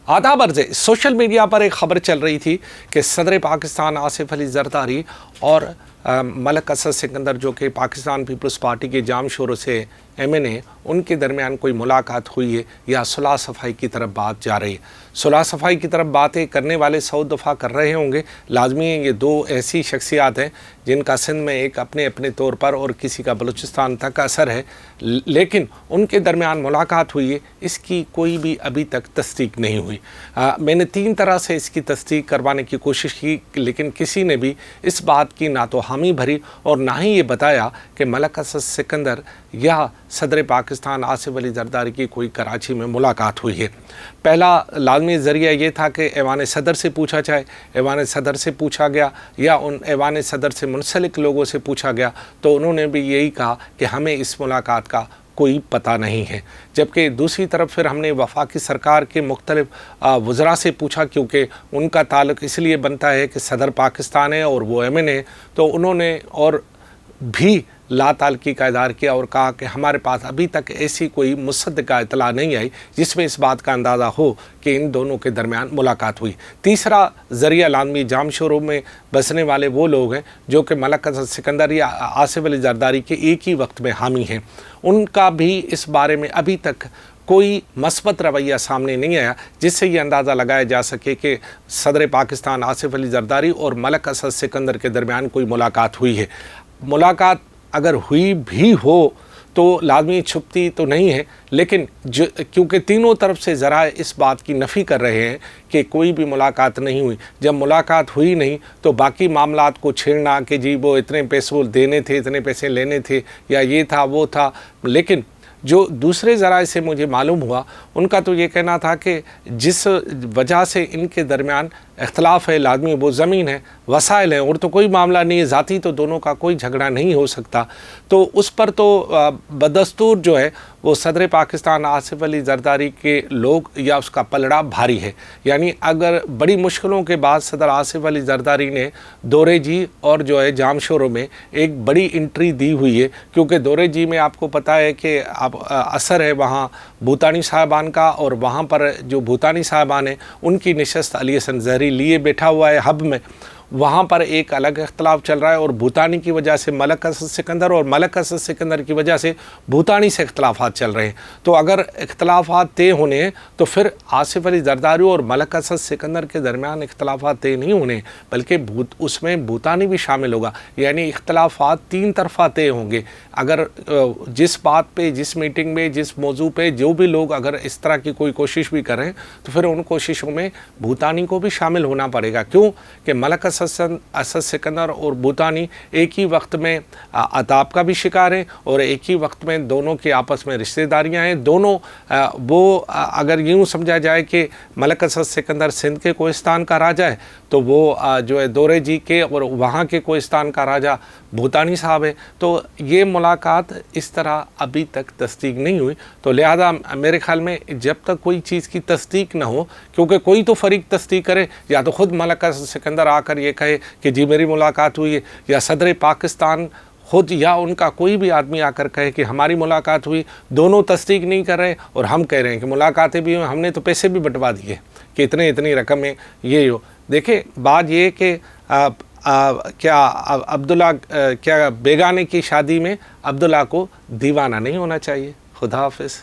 आदाब अर्ज़। Social media पर एक ख़बर चल रही थी कि सदर पाकिस्तान आसिफ अली ज़रदारी और मलक असद सिकंदर जो कि पाकिस्तान पीपल्स पार्टी के जाम शोरों से MNA, उनके दरमियान कोई मुलाकात हुई है या सुलह सफ़ाई की तरफ बात जा रही है। सुलह सफ़ाई की तरफ बातें करने वाले 100 दफ़ा कर रहे होंगे, लाजमी है। ये दो ऐसी शख्सियात हैं जिनका सिंध में एक अपने अपने तौर पर और किसी का बलूचिस्तान तक असर है, लेकिन उनके दरमियान मुलाकात हुई है, इसकी कोई भी अभी तक तस्दीक नहीं हुई। मैंने 3 तरह से इसकी तस्दीक करवाने की कोशिश की, लेकिन किसी ने भी इस बात की ना तो हामी भरी और ना ही ये बताया कि मलक असद सिकंदर या सदर पाकिस्तान आसिफ अली ज़रदारी की कोई कराची में मुलाकात हुई है। पहला लाजमी ज़रिया ये था कि ऐवान सदर से पूछा जाए, ऐवान सदर से पूछा गया या उन ऐवान सदर से मुंसलिक लोगों से पूछा गया, तो उन्होंने भी यही कहा कि हमें इस मुलाकात का कोई पता नहीं है। जबकि दूसरी तरफ फिर हमने वफाकी सरकार के मुख्तलिफ वज़रा से पूछा, क्योंकि उनका ताल्लुक़ इसलिए बनता है कि सदर पाकिस्तान है और वो MNA, तो उन्होंने और भी ला ताल्लुकी का इज़हार किया और कहा कि हमारे पास अभी तक ऐसी कोई मुसद्दक़ा इत्तला नहीं आई जिसमें इस बात का अंदाज़ा हो कि इन दोनों के दरमियान मुलाकात हुई। तीसरा ज़रिया लाजमी जाम शोरों में बसने वाले वो लोग हैं जो कि मलक असद सिकंदर या आसिफ अली ज़रदारी के एक ही वक्त में हामी हैं। उनका भी इस बारे में अभी तक कोई मस्बत रवैया सामने नहीं आया जिससे ये अंदाज़ा लगाया जा सके कि सदर पाकिस्तान आसिफ अली ज़रदारी और मलक असद सिकंदर के दरमियान कोई मुलाकात हुई है। मुलाकात अगर हुई भी हो तो लाजमी छुपती तो नहीं है, लेकिन क्योंकि तीनों तरफ से ज़रा इस बात की नफ़ी कर रहे हैं कि कोई भी मुलाकात नहीं हुई। जब मुलाकात हुई नहीं तो बाकी मामलात को छेड़ना कि जी वो इतने पैसे देने थे, इतने पैसे लेने थे, या ये था वो था। लेकिन जो दूसरे ज़राए से मुझे मालूम हुआ, उनका तो ये कहना था कि जिस वजह से इनके दरमियान इख्तलाफ है, लाजमी वो ज़मीन है, वसाइल हैं, और तो कोई मामला नहीं है, ज़ाती तो दोनों का कोई झगड़ा नहीं हो सकता। तो उस पर तो बदस्तूर जो है वो सदर पाकिस्तान आसिफ अली ज़रदारी के लोग या उसका पलड़ा भारी है। यानी अगर बड़ी मुश्किलों के बाद सदर आसिफ अली ज़रदारी ने दौरे जी और जो है जाम शोरों में एक बड़ी एंट्री दी हुई है, क्योंकि दौरे जी में आपको पता है कि अब असर है वहाँ भूतानी साहबान का, और वहाँ पर जो भूतानी साहबान है उनकी नशस्त अली हसन ज़हरी लिए बैठा हुआ है हब में। वहाँ पर एक अलग इख्तलाफ चल रहा है और भूतानी की वजह से मलक असद सिकंदर और मलक असद सिकंदर की वजह से भूतानी से इख्तलाफात चल रहे हैं। तो अगर इख्तलाफात तय होने हैं तो फिर आसिफ अली ज़रदारी और मलक असद सिकंदर के दरमियान इख्तलाफात तय नहीं होने, बल्कि उसमें भूतानी भी शामिल होगा। यानी इख्तलाफात 3 तरफ़ा तय होंगे। अगर जिस बात पे, जिस मीटिंग में, जिस मौजू पे जो भी लोग अगर इस तरह की कोई कोशिश भी करें तो फिर उन कोशिशों में भूतानी को भी शामिल होना पड़ेगा। क्यों कि मलक असद सिकंदर और भूतानी एक ही वक्त में अताब का भी शिकार हैं और एक ही वक्त में दोनों की आपस में रिश्तेदारियां हैं। दोनों वो अगर यूँ समझा जाए कि मलक असद सिकंदर सिंध के कोहिस्तान का राजा है, तो वो जो है दौरे जी के और वहाँ के कोहिस्तान का राजा भूतानी साहब है। तो ये मुलाकात इस तरह अभी तक तस्दीक नहीं हुई। तो लिहाजा मेरे ख़्याल में जब तक कोई चीज़ की तस्दीक ना हो, क्योंकि कोई तो फरीक तस्दीक करे, या तो ख़ुद मलक असद सिकंदर आकर ये कहे कि जी मेरी मुलाकात हुई है, या सदर पाकिस्तान खुद या उनका कोई भी आदमी आकर कहे कि हमारी मुलाकात हुई। दोनों तस्दीक नहीं कर रहे और हम कह रहे हैं कि मुलाकातें भी हुई, हमने तो पैसे भी बंटवा दिए कि इतनी रकम है ये हो। देखिए बात ये कि क्या बेगाने की शादी में अब्दुल्ला को दीवाना नहीं होना चाहिए। खुदा हाफिज़।